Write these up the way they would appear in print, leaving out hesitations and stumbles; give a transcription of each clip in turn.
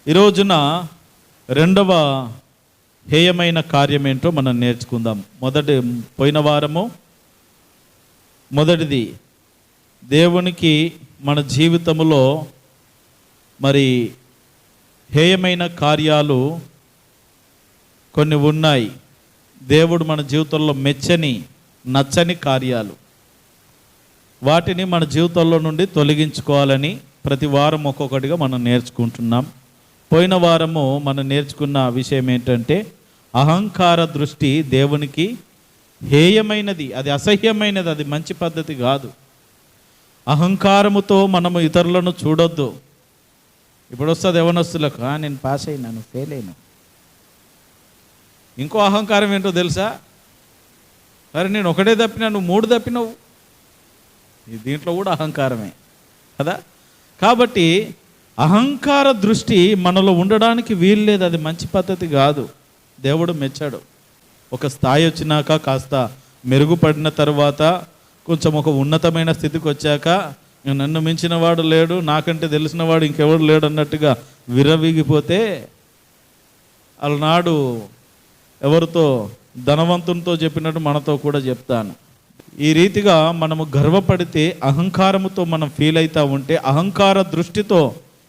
ఈ రోజున రెండవ హేయమైన కార్యం ఏంటో మనం నేర్చుకుందాం. పోయిన వారము మొదటిది, దేవునికి మన జీవితంలో మరి హేయమైన కార్యాలు కొన్ని ఉన్నాయి. దేవుడు మన జీవితంలో మెచ్చని నచ్చని కార్యాలు, వాటిని మన జీవితంలో నుండి తొలగించుకోవాలని ప్రతి వారం ఒక్కొక్కటిగా మనం నేర్చుకుంటున్నాం. పోయిన వారము మనం నేర్చుకున్న విషయం ఏంటంటే, అహంకార దృష్టి దేవునికి హేయమైనది, అది అసహ్యమైనది, అది మంచి పద్ధతి కాదు. అహంకారముతో మనము ఇతరులను చూడొద్దు. ఇప్పుడు వస్తుంది యవనస్తులకు, నేను పాస్ అయినాను, ఫెయిల్ అయినా. ఇంకో అహంకారం ఏంటో తెలుసా? అరే నేను ఒకటే తప్పినా, నువ్వు 3 తప్పినావు. దీంట్లో కూడా అహంకారమే కదా. కాబట్టి అహంకార దృష్టి మనలో ఉండడానికి వీలు లేదు, అది మంచి పద్ధతి కాదు. దేవుడు మెచ్చాడు. ఒక స్థాయి వచ్చినాక, కాస్త మెరుగుపడిన తర్వాత, కొంచెం ఒక ఉన్నతమైన స్థితికి వచ్చాక, నన్ను మించిన వాడు లేడు, నాకంటే తెలిసిన వాడు ఇంకెవడు లేడు అన్నట్టుగా విర్రవీగిపోతే, అలనాడు ఎవరితో ధనవంతునితో చెప్పినట్టు మనతో కూడా చెప్తాను. ఈ రీతిగా మనము గర్వపడితే, అహంకారముతో మనం ఫీల్ అవుతూ ఉంటే, అహంకార దృష్టితో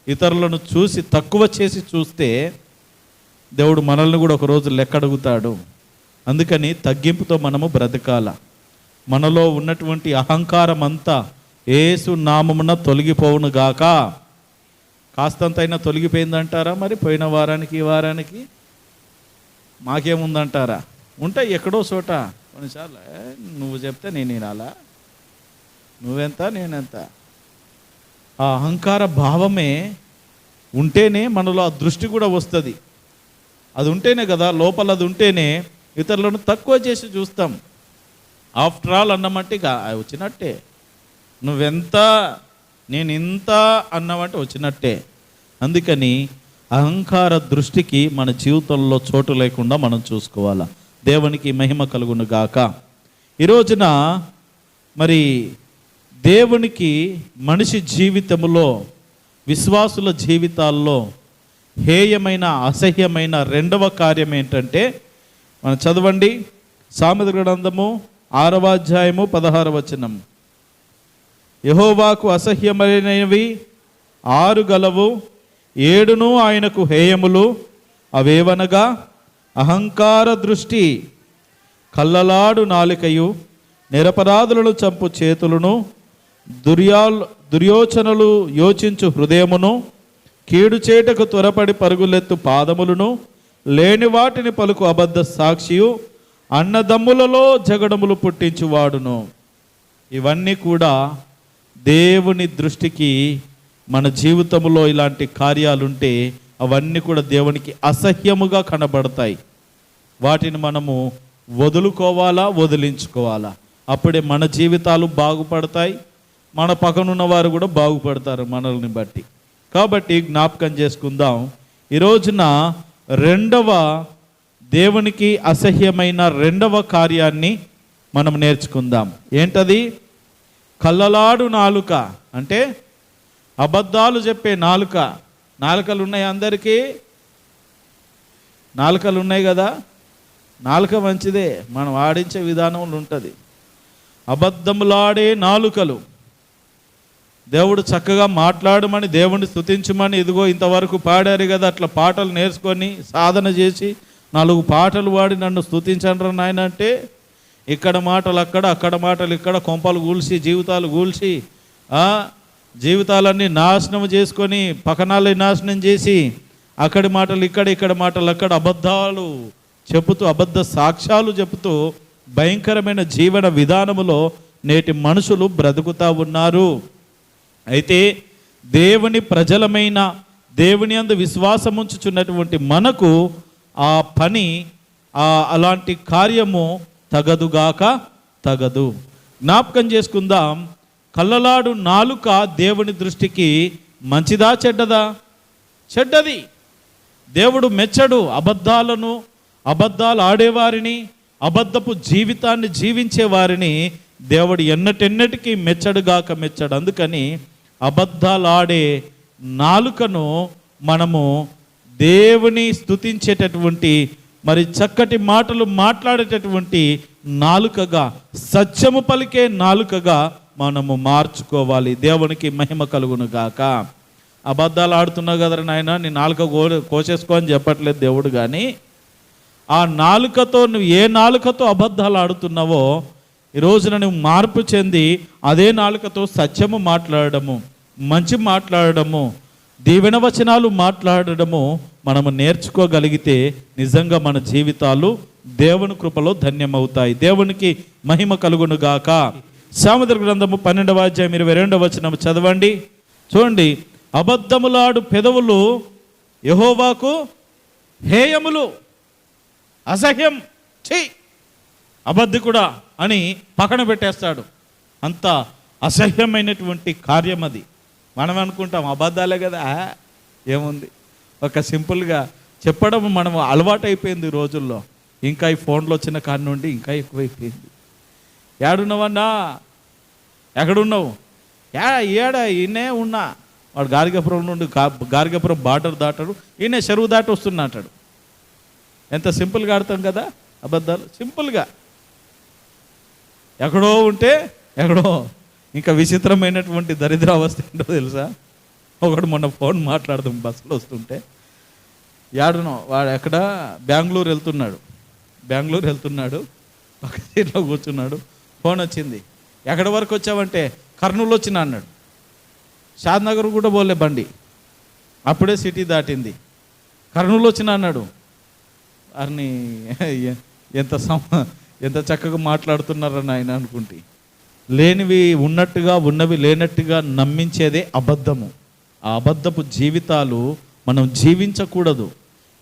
ఇతరులను చూసి తక్కువ చేసి చూస్తే, దేవుడు మనల్ని కూడా ఒకరోజు లెక్కడుగుతాడు. అందుకని తగ్గింపుతో మనము బ్రతకాల. మనలో ఉన్నటువంటి అహంకారం అంతా యేసు నామమున తొలగిపోవును గాక. కాస్తంతైనా తొలగిపోయిందంటారా? మరి పోయిన వారానికి ఈ వారానికి మాకేముందంటారా? ఉంటాయి ఎక్కడో చోట. కొన్నిసార్లు నువ్వు చెప్తే నేను వినాలా, నువ్వెంత నేనెంత. ఆ అహంకార భావమే ఉంటేనే మనలో ఆ దృష్టి కూడా వస్తుంది. అది ఉంటేనే కదా, లోపల అది ఉంటేనే ఇతరులను తక్కువ చేసి చూస్తాం. ఆఫ్టర్ ఆల్ అన్నమంటే ఇక వచ్చినట్టే. నువ్వెంత నేను ఇంత అన్నామంటే వచ్చినట్టే. అందుకని అహంకార దృష్టికి మన జీవితంలో చోటు లేకుండా మనం చూసుకోవాలా. దేవునికి మహిమ కలుగును గాక. ఈ రోజున మరి దేవునికి మనిషి జీవితంలో, విశ్వాసుల జీవితాల్లో హేయమైన అసహ్యమైన రెండవ కార్యం ఏంటంటే, మనం చదవండి సామెతల గ్రంథము 6వ అధ్యాయము 16వ వచనం. యెహోవాకు అసహ్యమైనవి 6 గలవు, 7 ఆయనకు హేయములు. అవేవనగా అహంకార దృష్టి, కల్లలాడు నాలికయు, నిరపరాధులను చంపు చేతులను, దుర్యోచనలు యోచించు హృదయమును, కీడు చేటకు త్వరపడి పరుగులెత్తు పాదములను, లేని వాటిని పలుకు అబద్ధ సాక్షియు, అన్నదమ్ములలో జగడములు పుట్టించువాడును. ఇవన్నీ కూడా దేవుని దృష్టికి, మన జీవితంలో ఇలాంటి కార్యాలుంటే అవన్నీ కూడా దేవునికి అసహ్యముగా కనబడతాయి. వాటిని మనము వదులుకోవాలా, వదిలించుకోవాలా. అప్పుడే మన జీవితాలు బాగుపడతాయి, మన పక్కనున్న వారు కూడా బాగుపడతారు మనల్ని బట్టి. కాబట్టి జ్ఞాపకం చేసుకుందాం. ఈ రోజున దేవునికి అసహ్యమైన రెండవ కార్యాన్ని మనం నేర్చుకుందాం. ఏంటది? కల్లలాడు నాలుక. అంటే అబద్ధాలు చెప్పే నాలుక. నాలుకలు ఉన్నాయి అందరికీ, నాలుకలు ఉన్నాయి కదా. నాలుక మంచిదే, మనం ఆడించే విధానంలో ఉంటుంది. అబద్ధములాడే నాలుకలు. దేవుడు చక్కగా మాట్లాడమని, దేవుడిని స్తుతించమని, ఇదిగో ఇంతవరకు పాడారు కదా, అట్లా పాటలు నేర్చుకొని సాధన చేసి 4 పాటలు పాడి నన్ను స్తుతించండి నాయన అంటే, ఇక్కడ మాటలు అక్కడ, అక్కడ మాటలు ఇక్కడ, కొంపలు కూల్చి జీవితాలు కూల్చి జీవితాలన్నీ నాశనం చేసుకొని, పకనాలు నాశనం చేసి, అక్కడి మాటలు ఇక్కడ, ఇక్కడ మాటలు అక్కడ, అబద్ధాలు చెబుతూ, అబద్ధ సాక్ష్యాలు చెబుతూ భయంకరమైన జీవన విధానములో నేటి మనుషులు బ్రతుకుతూ ఉన్నారు. అయితే దేవుని ప్రజలమైన, దేవుని యందు విశ్వాసం ఉంచుచున్నటువంటి మనకు ఆ పని, అలాంటి కార్యము తగదుగాక తగదు. జ్ఞాపకం చేసుకుందాం. కల్లలాడు నాలుక దేవుని దృష్టికి మంచిదా చెడ్డదా? చెడ్డది. దేవుడు మెచ్చడు అబద్ధాలు ఆడేవారిని, అబద్ధపు జీవితాన్ని జీవించే వారిని దేవుడు ఎన్నటెన్నటికీ మెచ్చడుగాక మెచ్చడు. అందుకని అబద్ధాలు ఆడే నాలుకను మనము దేవుని స్తుతించేటటువంటి మరి చక్కటి మాటలు మాట్లాడేటటువంటి నాలుకగా, సత్యము పలికే నాలుకగా మనము మార్చుకోవాలి. దేవునికి మహిమ కలుగును గాక. అబద్ధాలు ఆడుతున్నావు కదరా నాయన, నీ నాలుక కోసేసుకో అని చెప్పట్లేదు దేవుడు. కానీ ఆ నాలుకతో నువ్వు ఏ నాలుకతో అబద్ధాలు ఆడుతున్నావో ఈ రోజున నువ్వు మార్పు చెంది అదే నాలుకతో సత్యము మాట్లాడడము, మంచి మాట్లాడడము, దీవెన వచనాలు మాట్లాడడము మనము నేర్చుకోగలిగితే నిజంగా మన జీవితాలు దేవుని కృపలో ధన్యమవుతాయి. దేవునికి మహిమ కలుగును గాక. సామెతల గ్రంథము 12వ అధ్యాయం 22వ వచనం చదవండి. చూడండి, అబద్ధములాడు పెదవులు యెహోవాకు హేయములు, అసహ్యం, అబద్ధికుడా అని పక్కన పెట్టేస్తాడు. అంత అసహ్యమైనటువంటి కార్యం అది. మనం అనుకుంటాం అబద్ధాలే కదా, ఏముంది, ఒక సింపుల్గా చెప్పడం మనం అలవాటైపోయింది ఈ రోజుల్లో. ఇంకా ఈ ఫోన్లో వచ్చిన కాడి నుండి ఇంకా ఎక్కువైపోయింది. ఏడున్నావన్నా, ఎక్కడున్నావు, ఏడా ఈయనే ఉన్నా, వాడు గార్గపురం నుండి గార్గపురం బార్డర్ దాటాడు, ఈయన చెరువు దాటి వస్తున్నా అంటాడు. ఎంత సింపుల్గా ఆడతాం కదా అబద్ధాలు, సింపుల్గా. ఎక్కడో ఉంటే ఎక్కడో. ఇంకా విచిత్రమైనటువంటి దరిద్ర అవస్థ ఏంటో తెలుసా? ఒకడు మొన్న ఫోన్ మాట్లాడదాం బస్సులో వస్తుంటే, ఏడునో వాడు ఎక్కడ బెంగళూరు వెళ్తున్నాడు, ఒక సీట్లో కూర్చున్నాడు. ఫోన్ వచ్చింది, ఎక్కడి వరకు వచ్చావంటే కర్నూలు వచ్చినా అన్నాడు. షాద్నగర్ కూడా పోలే బండి, అప్పుడే సిటీ దాటింది. కర్నూలు వచ్చినా అన్నాడు. వారిని ఎంత చక్కగా మాట్లాడుతున్నారని ఆయన అనుకుంటే, లేనివి ఉన్నట్టుగా ఉన్నవి లేనట్టుగా నమ్మించేదే అబద్ధము. ఆ అబద్ధపు జీవితాలు మనం జీవించకూడదు.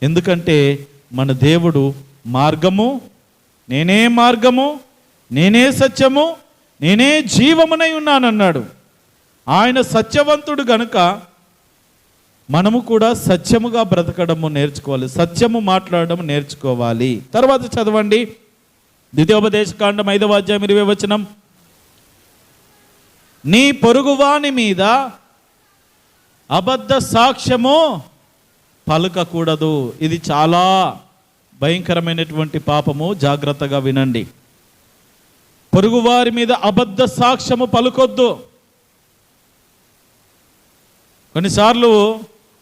ఎందుకంటే మన దేవుడు మార్గము, నేనే సత్యము, నేనే జీవమునై ఉన్నానన్నాడు. ఆయన సత్యవంతుడు గనుక మనము కూడా సత్యముగా బ్రతకడము నేర్చుకోవాలి, సత్యము మాట్లాడడం నేర్చుకోవాలి. తర్వాత చదవండి, ద్వితీయోపదేశకాండం 5వ అధ్యాయం 20వ వచనం. నీ పొరుగువాని మీద అబద్ధ సాక్ష్యము పలుకకూడదు. ఇది చాలా భయంకరమైనటువంటి పాపము, జాగ్రత్తగా వినండి. పొరుగువారి మీద అబద్ధ సాక్ష్యము పలుకొద్దు. కొన్నిసార్లు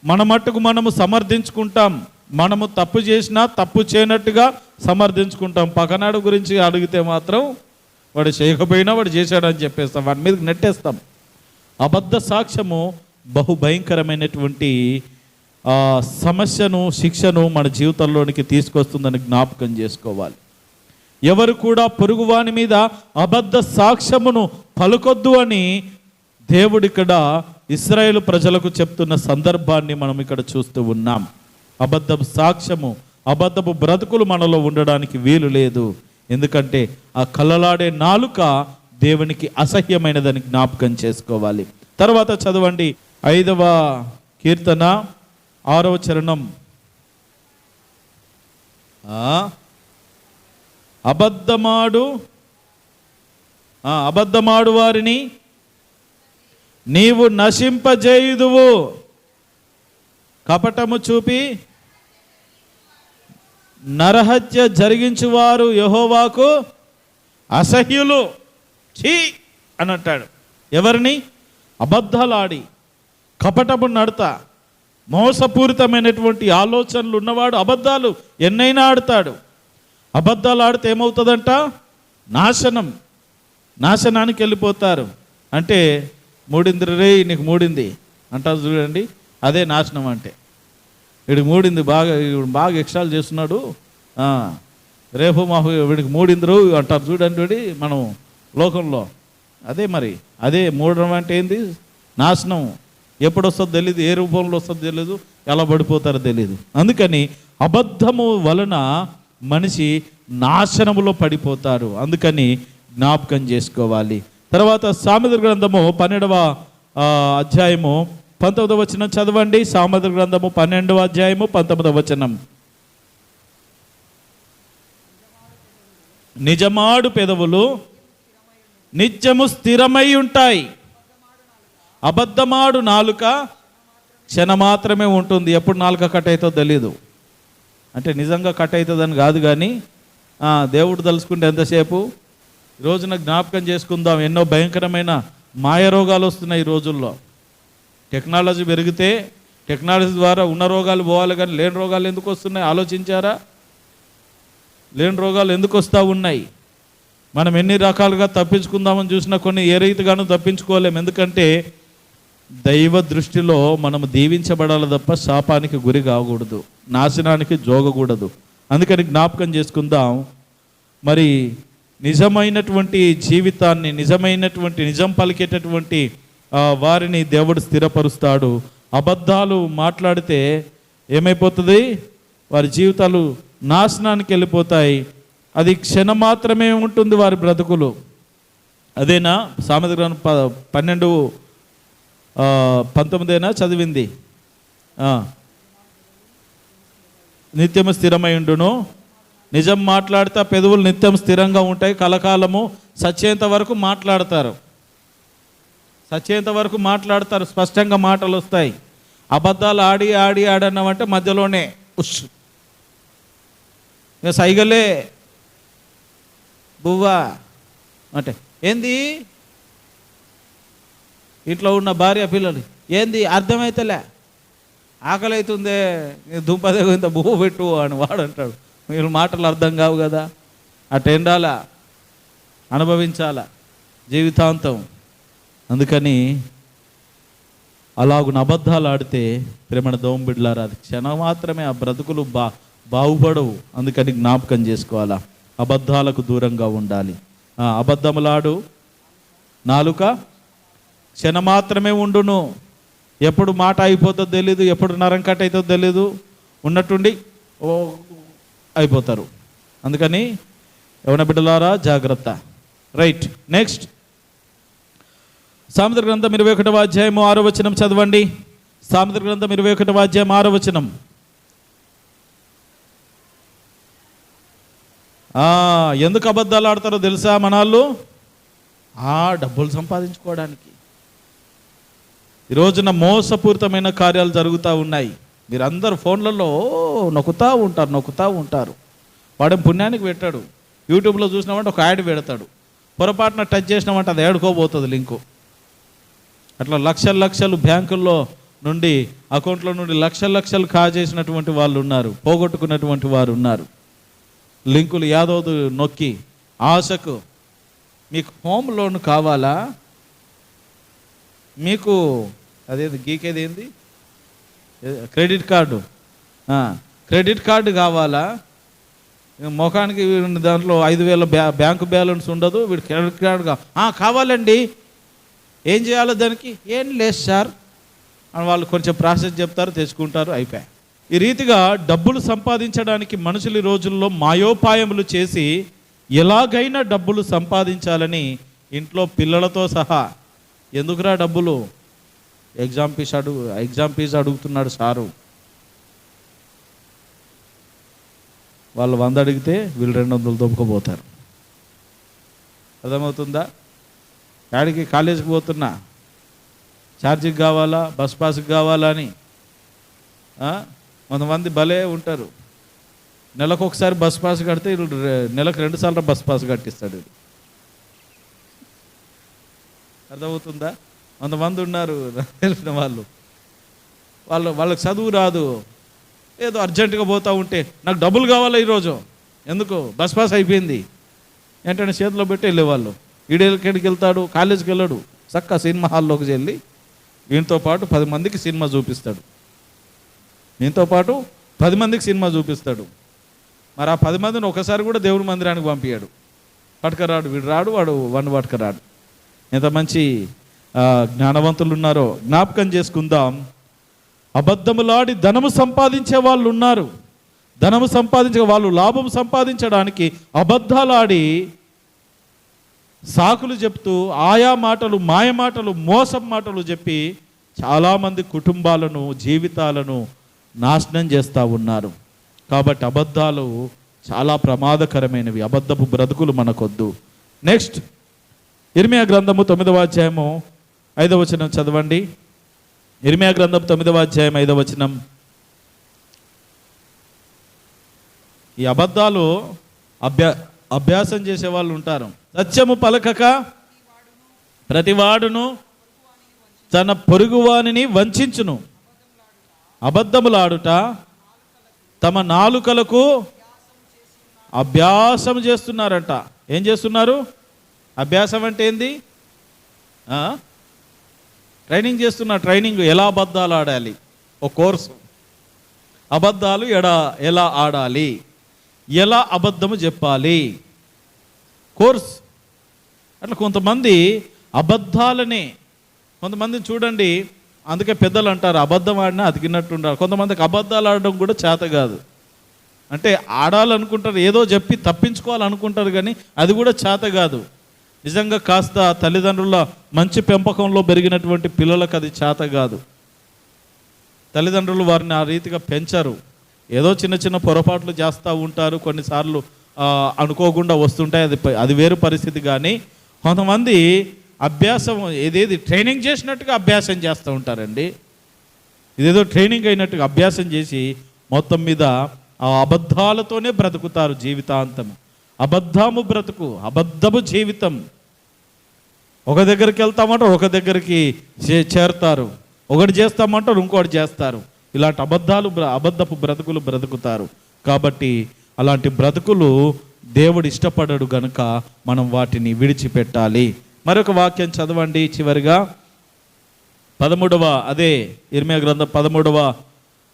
మన మట్టుకు మనము సమర్థించుకుంటాం, మనము తప్పు చేసినా తప్పు చేయనట్టుగా సమర్థించుకుంటాం. పక్కనాడు గురించి అడిగితే మాత్రం వాడు చేయకపోయినా వాడు చేశాడని చెప్పేస్తాం, వాడి మీదకి నెట్టేస్తాం. అబద్ధ సాక్ష్యము బహు భయంకరమైనటువంటి సమస్యను, శిక్షను మన జీవితంలోనికి తీసుకొస్తుందని జ్ఞాపకం చేసుకోవాలి. ఎవరు కూడా పొరుగువాని మీద అబద్ధ సాక్ష్యమును పలుకొద్దు అని దేవుడు ఇక్కడ ఇశ్రాయేలు ప్రజలకు చెప్తున్న సందర్భాన్ని మనం ఇక్కడ చూస్తూ ఉన్నాం. అబద్ధపు సాక్ష్యము, అబద్ధపు బ్రతుకులు మనలో ఉండడానికి వీలు లేదు. ఎందుకంటే ఆ కళ్ళలాడే నాలుక దేవునికి అసహ్యమైనదని జ్ఞాపకం చేసుకోవాలి. తర్వాత చదవండి, 5వ కీర్తన 6వ చరణం. అబద్ధమాడు వారిని నీవు నశింపజేయుదువు, కపటము చూపి నరహత్య జరిగించువారు యెహోవాకు అసహ్యులు, ఛీ అని అంటాడు. ఎవరిని? అబద్ధాలాడి, కపటము నడత, మోసపూరితమైనటువంటి ఆలోచనలు ఉన్నవాడు అబద్ధాలు ఎన్నైనా ఆడతాడు. అబద్ధాలు ఆడితే ఏమవుతుందంట? నాశనానికి వెళ్ళిపోతారు. అంటే మూడింది రే, నీకు మూడింది అంటారు చూడండి, అదే నాశనం. అంటే వీడికి మూడింది, బాగా ఎక్స్ట్రాలు చేస్తున్నాడు, రేపు మాకు వీడికి మూడిందిరు అంటారు చూడండి మనం లోకంలో. అదే మరి, అదే మూడడం అంటే ఏంది? నాశనం. ఎప్పుడు వస్తుందో తెలియదు, ఏ రూపంలో వస్తుందో తెలియదు, ఎలా పడిపోతారో తెలియదు. అందుకని అబద్ధము వలన మనిషి నాశనములో పడిపోతారు. అందుకని జ్ఞాపకం చేసుకోవాలి. తర్వాత సామెతల గ్రంథము 12వ అధ్యాయము 19వ వచనం చదవండి. సామెతల గ్రంథము 12వ అధ్యాయము 19వ వచనం. నిజమాడు పెదవులు నిత్యము స్థిరమై ఉంటాయి, అబద్ధమాడు నాలుక క్షణం మాత్రమే ఉంటుంది, ఎప్పుడు నాలుక కట్ అవుతుందో తెలీదు. అంటే నిజంగా కట్ అవుతుందని కాదు, కానీ దేవుడు తలుచుకుంటే ఎంతసేపు. ఈ రోజున జ్ఞాపకం చేసుకుందాం, ఎన్నో భయంకరమైన మాయ రోగాలు వస్తున్నాయి ఈ రోజుల్లో. టెక్నాలజీ పెరిగితే టెక్నాలజీ ద్వారా ఉన్న రోగాలు పోవాలి, కానీ లేని రోగాలు ఎందుకు వస్తున్నాయి ఆలోచించారా? లేని రోగాలు ఎందుకు వస్తూ ఉన్నాయి? మనం ఎన్ని రకాలుగా తప్పించుకుందామని చూసినా కొన్ని ఏ రీతిగానూ తప్పించుకోలేము. ఎందుకంటే దైవ దృష్టిలో మనం దీవించబడాలి తప్ప శాపానికి గురి కాకూడదు, నాశనానికి జోగకూడదు. అందుకని జ్ఞాపకం చేసుకుందాం. మరి నిజమైనటువంటి జీవితాన్ని, నిజం పలికేటటువంటి వారిని దేవుడు స్థిరపరుస్తాడు. అబద్ధాలు మాట్లాడితే ఏమైపోతుంది? వారి జీవితాలు నాశనానికి వెళ్ళిపోతాయి. అది క్షణం మాత్రమే ఉంటుంది వారి బ్రతుకులు. అదేనా సామెతల గ్రంథం 12:19 చదివింది. నిత్యము స్థిరమై ఉండును. నిజం మాట్లాడితే పెదవులు నిత్యం స్థిరంగా ఉంటాయి, కలకాలము. సచ్చేంత వరకు మాట్లాడతారు, స్పష్టంగా మాటలు వస్తాయి. అబద్ధాలు ఆడి అన్నామంటే మధ్యలోనే ఇక సైగలే బువ్వా అంటే ఏంది, ఇంట్లో ఉన్న భార్య పిల్లలు ఏంది అర్థమైతలే, ఆకలి అవుతుందే, దుంపదే ఇంత బువ్వ పెట్టు అని వాడు అంటాడు. మీరు మాటలు అర్థం కావు కదా. అటు ఎండాలా, అనుభవించాలా జీవితాంతం. అందుకని అలాగున అబద్ధాలు ఆడితే ప్రేమణ దోంబిడ్లారా, అది క్షణం మాత్రమే. ఆ బ్రతుకులు బాగుపడవు. అందుకని జ్ఞాపకం చేసుకోవాలా, అబద్ధాలకు దూరంగా ఉండాలి. అబద్ధములాడు నాలుక క్షణం మాత్రమే ఉండును. ఎప్పుడు మాట అయిపోతుందో తెలీదు, ఎప్పుడు నరం కట్ అవుతుందో తెలీదు, ఉన్నట్టుండి అయిపోతారు. అందుకని యవన బిడ్డలారా జాగ్రత్త. రైట్, నెక్స్ట్ సామెతల గ్రంథం 21వ అధ్యాయము 6వ వచనం చదవండి. సామెతల గ్రంథం 21వ అధ్యాయం 6వ వచనం. ఎందుకు అబద్ధాలు ఆడతారో తెలుసా మనాళ్ళు? డబ్బులు సంపాదించుకోవడానికి. ఈ రోజున మోసపూరితమైన కార్యాలు జరుగుతూ ఉన్నాయి. మీరందరూ ఫోన్లలో నొక్కుతూ ఉంటారు. వాడేం పుణ్యానికి పెట్టాడు. యూట్యూబ్లో చూసినామంటే ఒక యాడ్ పెడతాడు, పొరపాటున టచ్ చేసినామంటే అది ఏడుకోబోతుంది లింకు. అట్లా లక్షలు బ్యాంకుల్లో నుండి, అకౌంట్లో నుండి లక్షలు కాజేసినటువంటి వాళ్ళు ఉన్నారు, పోగొట్టుకున్నటువంటి వారు ఉన్నారు. లింకులు యాదోదు నొక్కి ఆశకు, మీకు హోమ్ లోన్ కావాలా, మీకు అదేది గీకేది ఏంది క్రెడిట్ కార్డు కావాలా, ముఖానికి దాంట్లో 5,000 బ్యాంకు బ్యాలెన్స్ ఉండదు, వీడు క్రెడిట్ కార్డు కావాలండి, ఏం చేయాలో దానికి? ఏం లేదు సార్ అని వాళ్ళు కొంచెం ప్రాసెస్ చెప్తారు, తెచ్చుకుంటారు, అయిపోయా. ఈ రీతిగా డబ్బులు సంపాదించడానికి మనుషులు ఈ రోజుల్లో మాయోపాయములు చేసి ఎలాగైనా డబ్బులు సంపాదించాలని ఇంట్లో పిల్లలతో సహా, ఎందుకురా డబ్బులు, ఎగ్జామ్ ఫీజు అడుగుతున్నాడు సారు, వాళ్ళు 100 అడిగితే వీళ్ళు 200 దొబ్బకపోతారు. అర్థమవుతుందా? యాడికి కాలేజీకి పోతున్నా, ఛార్జీకి కావాలా, బస్ పాస్కి కావాలా అని కొంతమంది భలే ఉంటారు. నెలకు ఒకసారి బస్ పాస్ కడితే వీళ్ళు నెలకు 2 సార్లు బస్ పాస్ కట్టిస్తాడు. అర్థమవుతుందా? కొంతమంది ఉన్నారు తెలిసిన వాళ్ళకి చదువు రాదు, ఏదో అర్జెంటుగా పోతూ ఉంటే నాకు డబ్బులు కావాలా ఈరోజు, ఎందుకు బస్ పాస్ అయిపోయింది ఏంటంటే చేతిలో పెట్టి వెళ్ళేవాళ్ళు. ఈడేళ్ళకి వెళ్తాడు, కాలేజీకి వెళ్ళాడు, చక్క సినిమా హాల్లోకి వెళ్ళి వీటితో పాటు 10 మందికి సినిమా చూపిస్తాడు. మరి ఆ 10 మందిని ఒకసారి కూడా దేవుడి మందిరానికి పంపించాడు. పట్టుకరాడు, వీడు రాడు, వాడు వన్ పట్టుకరాడు. ఎంత మంచి జ్ఞానవంతులు ఉన్నారో జ్ఞాపకం చేసుకుందాం. అబద్ధములాడి ధనము సంపాదించే వాళ్ళు ఉన్నారు. వాళ్ళు లాభం సంపాదించడానికి అబద్ధాలాడి సాకులు చెప్తూ ఆయా మాటలు, మాయ మాటలు, మోసం మాటలు చెప్పి చాలామంది కుటుంబాలను, జీవితాలను నాశనం చేస్తూ ఉన్నారు. కాబట్టి అబద్ధాలు చాలా ప్రమాదకరమైనవి. అబద్ధపు బ్రతుకులు మనకొద్దు. నెక్స్ట్ ఇర్మియా గ్రంథము 9వ అధ్యాయము 5వ వచనం చదవండి. ఇర్మీయా గ్రంథం 9వ అధ్యాయం 5వ వచనం. ఈ అబద్ధాలు అభ్యాసం చేసే వాళ్ళు ఉంటారు. సత్యము పలకక ప్రతివాడును తన పొరుగువానిని వంచించును. అబద్ధములాడుట తమ నాలుకలకు అభ్యాసం చేస్తున్నారంట. ఏం చేస్తున్నారు? అభ్యాసం అంటే ఏంది? ట్రైనింగ్ చేస్తున్నారు. ట్రైనింగ్ ఎలా అబద్ధాలు ఆడాలి, ఒక కోర్సు. అబద్ధాలు ఎలా ఆడాలి, ఎలా అబద్ధము చెప్పాలి, కోర్స్. అట్లా కొంతమంది అబద్ధాలని, కొంతమందిని చూడండి, అందుకే పెద్దలు అంటారు అబద్ధం ఆడినా అతికినట్టుంటారు. కొంతమందికి అబద్ధాలు ఆడడం కూడా చేత కాదు. అంటే ఆడాలనుకుంటారు, ఏదో చెప్పి తప్పించుకోవాలనుకుంటారు, కానీ అది కూడా చేత కాదు. నిజంగా కాస్త తల్లిదండ్రుల మంచి పెంపకంలో పెరిగినటువంటి పిల్లలకు అది చేత కాదు. తల్లిదండ్రులు వారిని ఆ రీతిగా పెంచరు. ఏదో చిన్న చిన్న పొరపాట్లు చేస్తూ ఉంటారు, కొన్నిసార్లు అనుకోకుండా వస్తుంటాయి, అది వేరు పరిస్థితి. కానీ కొంతమంది అభ్యాసం ఏదేది ట్రైనింగ్ చేసినట్టుగా అభ్యాసం చేస్తూ ఉంటారండి. ఇదేదో ట్రైనింగ్ అయినట్టుగా అభ్యాసం చేసి మొత్తం మీద ఆ అబద్ధాలతోనే బ్రతుకుతారు జీవితాంతం. అబద్ధము బ్రతుకు, అబద్ధము జీవితం. ఒక దగ్గరికి వెళ్తామంటారు, ఒక దగ్గరికి చేరుతారు, ఒకటి చేస్తామంటారు, ఇంకోటి చేస్తారు. ఇలాంటి అబద్ధపు బ్రతుకులు బ్రతుకుతారు. కాబట్టి అలాంటి బ్రతుకులు దేవుడు ఇష్టపడడు గనుక మనం వాటిని విడిచిపెట్టాలి. మరొక వాక్యం చదవండి చివరిగా. 13వ అదే ఇర్మీయా గ్రంథం 13వ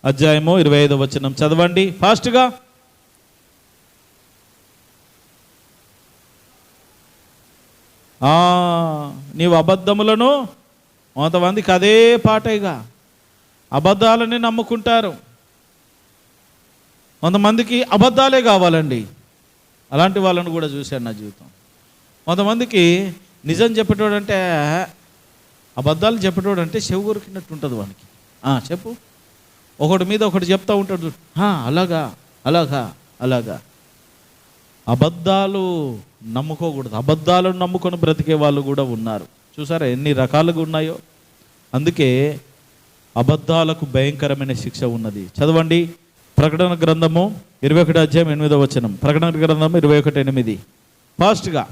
అధ్యాయము 25వ వచనం చదవండి ఫాస్ట్గా. నీవు అబద్ధములను, కొంతమందికి అదే పాటైగా అబద్ధాలని నమ్ముకుంటారు. కొంతమందికి అబద్ధాలే కావాలండి. అలాంటి వాళ్ళని కూడా చూశాను నా జీవితం. కొంతమందికి నిజం చెప్పేటోడు అంటే, అబద్ధాలు చెప్పేటోడు అంటే చెవు కొరికినట్టు ఉంటుంది వానికి. చెప్పు, ఒకటి మీద ఒకటి చెప్తా ఉంటాడు. అలాగా అలాగా అలాగా. అబద్ధాలు నమ్ముకోకూడదు. అబద్ధాలను నమ్ముకొని బ్రతికే వాళ్ళు కూడా ఉన్నారు. చూసారా ఎన్ని రకాలుగా ఉన్నాయో. అందుకే అబద్ధాలకు భయంకరమైన శిక్ష ఉన్నది. చదవండి ప్రకటన గ్రంథము 21 అధ్యాయం 8వ వచనం. ప్రకటన గ్రంథము 21:8. ఫాస్ట్గా.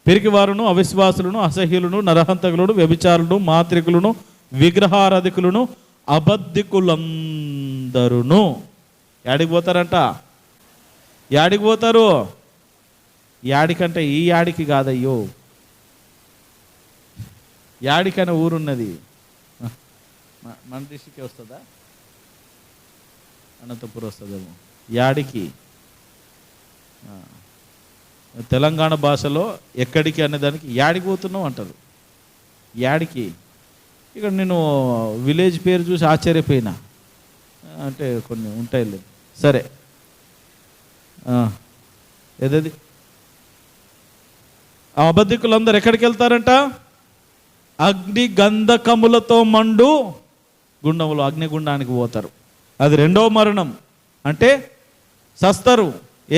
పిరికివారును, అవిశ్వాసులను, అసహ్యులను, నరహంతకులను, వ్యభిచారులను, మాంత్రికులను, విగ్రహారాధికులను, అబద్ధికులందరును యాడికి పోతారంట? యాడికి పోతారు? యాడికంటే ఈ యాడికి కాదయ్యో, యాడికనే ఊరున్నది. మన డిస్టిక్కే వస్తుందా? అనంతపురం వస్తుందేమో. యాడికి తెలంగాణ భాషలో ఎక్కడికి అనేదానికి యాడికి పోతున్నావు అంటారు. యాడికి. ఇక్కడ నేను విలేజ్ పేరు చూసి ఆశ్చర్యపోయినా. అంటే కొన్ని ఉంటాయి లేదు. సరే, ఏదది? ఆ అబద్ధికులందరూ ఎక్కడికి వెళ్తారంట? అగ్ని గంధకములతో మండు గుండములు, అగ్నిగుండానికి పోతారు. అది రెండవ మరణం. అంటే సస్తారు.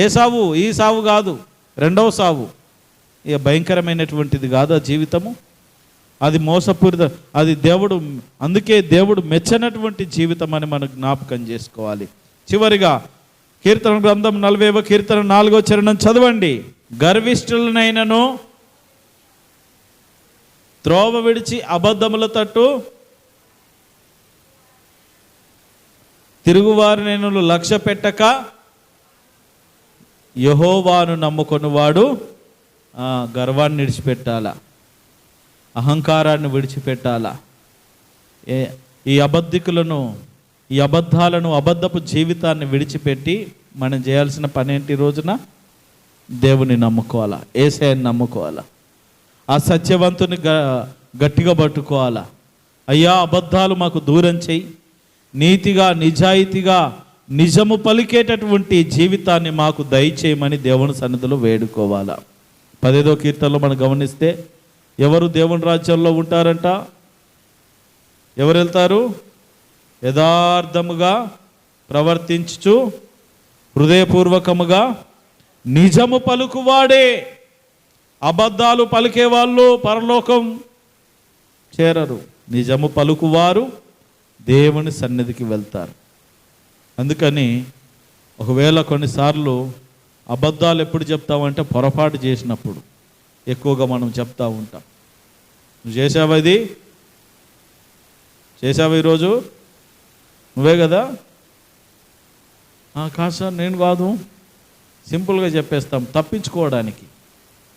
ఏ సావు? ఈ సావు కాదు, రెండవ సావు. ఇక భయంకరమైనటువంటిది కాదు ఆ జీవితము. అది మోసపూరిత, అది దేవుడు, అందుకే దేవుడు మెచ్చనటువంటి జీవితం అని మనం జ్ఞాపకం చేసుకోవాలి. చివరిగా కీర్తన గ్రంథం 40వ కీర్తన 4వ చరణం చదవండి. గర్విష్ఠులనైనను త్రోవ విడిచి అబద్ధముల తట్టు తిరుగువారినైనను లక్ష్య పెట్టక యెహోవాను నమ్ముకొనివాడు గర్వాన్ని విడిచిపెట్టాలా, అహంకారాన్ని విడిచిపెట్టాలా. ఈ అబద్ధికులను, ఈ అబద్ధాలను, అబద్ధపు జీవితాన్ని విడిచిపెట్టి మనం చేయాల్సిన పని ఏంటి? రోజున దేవుని నమ్ముకోవాలా, యేసయ్యని నమ్ముకోవాలా, ఆ సత్యవంతుని గట్టిగా పట్టుకోవాలా. అయ్యా అబద్ధాలు మాకు దూరం చేయి, నీతిగా నిజాయితీగా నిజము పలికేటటువంటి జీవితాన్ని మాకు దయచేయమని దేవుని సన్నిధిలో వేడుకోవాలా. 15వ కీర్తనలో మనం గమనిస్తే ఎవరు దేవుని రాజ్యంలో ఉంటారంట? ఎవరు వెళ్తారు? యథార్థముగా ప్రవర్తించుచు హృదయపూర్వకముగా నిజము పలుకువాడే. అబద్ధాలు పలికే వాళ్ళు పరలోకం చేరరు. నిజము పలుకువారు, దేవుని సన్నిధికి వెళ్తారు. అందుకని ఒకవేళ కొన్నిసార్లు అబద్ధాలు ఎప్పుడు చెప్తామంటే పొరపాటు చేసినప్పుడు ఎక్కువగా మనం చెప్తా ఉంటాం. నువ్వు చేసావా, ఇది చేసావా, ఈరోజు నువ్వే కదా? కాదు సార్ నేను కాదు, సింపుల్గా చెప్పేస్తాం తప్పించుకోవడానికి.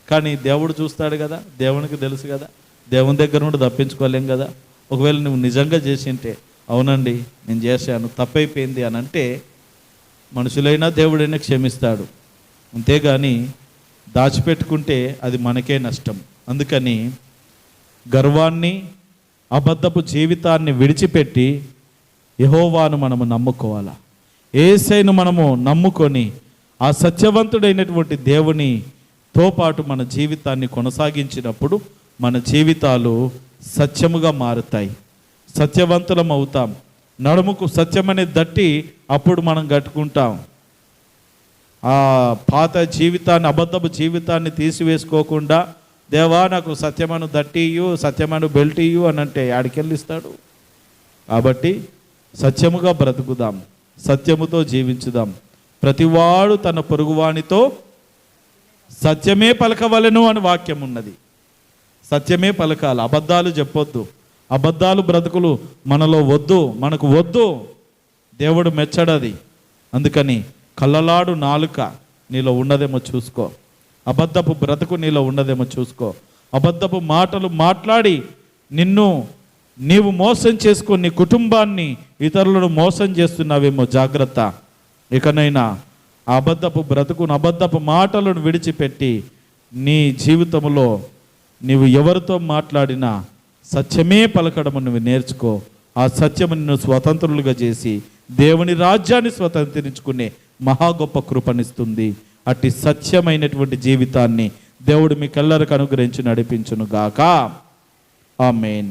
కానీ దేవుడు చూస్తాడు కదా, దేవునికి తెలుసు కదా, దేవుని దగ్గర నుండి తప్పించుకోలేం కదా. ఒకవేళ నువ్వు నిజంగా చేసింటే, అవునండి నేను చేశాను, తప్పైపోయింది అని అంటే మనుషులైనా దేవుడైనా క్షమిస్తాడు. అంతేగాని దాచిపెట్టుకుంటే అది మనకే నష్టం. అందుకని గర్వాన్ని, అబద్ధపు జీవితాన్ని విడిచిపెట్టి యెహోవాను మనము నమ్ముకోవాలా. యేసయ్యను మనము నమ్ముకొని ఆ సత్యవంతుడైనటువంటి దేవునితో పాటు మన జీవితాన్ని కొనసాగించినప్పుడు మన జీవితాలు సత్యముగా మారుతాయి, సత్యవంతులం అవుతాం. నడుముకు సత్యమనే దట్టి అప్పుడు మనం కట్టుకుంటాం. ఆ పాత జీవితాన్ని, అబద్ధపు జీవితాన్ని తీసివేసుకోకుండా దేవా నాకు సత్యమను దట్టి ఇయ్యు, సత్యమను బెల్ట్ ఇయ్యు అని అంటే ఆడికెళ్ళిస్తాడు. కాబట్టి సత్యముగా బ్రతుకుదాం, సత్యముతో జీవించుదాం. ప్రతివాడు తన పొరుగువానితో సత్యమే పలకవలెను అని వాక్యం ఉన్నది. సత్యమే పలకాలి, అబద్ధాలు చెప్పొద్దు. అబద్ధాలు బ్రతుకులు మనలో వద్దు, మనకు వద్దు. దేవుడు మెచ్చడది. అందుకని కళ్ళలాడు నాలుక నీలో ఉన్నదేమో చూసుకో, అబద్ధపు బ్రతుకు నీలో ఉన్నదేమో చూసుకో. అబద్ధపు మాటలు మాట్లాడి నీవు మోసం చేసుకొని నీ కుటుంబాన్ని, ఇతరులను మోసం చేస్తున్నావేమో జాగ్రత్త. ఇకనైనా ఆ అబద్ధపు బ్రతుకును, అబద్ధపు మాటలను విడిచిపెట్టి నీ జీవితంలో నీవు ఎవరితో మాట్లాడినా సత్యమే పలకడము నువ్వు నేర్చుకో. ఆ సత్యము నిన్ను స్వతంత్రులుగా చేసి దేవుని రాజ్యాన్ని స్వతంత్రించుకునే మహా గొప్ప కృపనిస్తుంది. అట్టి సత్యమైనటువంటి జీవితాన్ని దేవుడు మీకెల్లరికి అనుగ్రహించి నడిపించును గాక. ఆమేన్.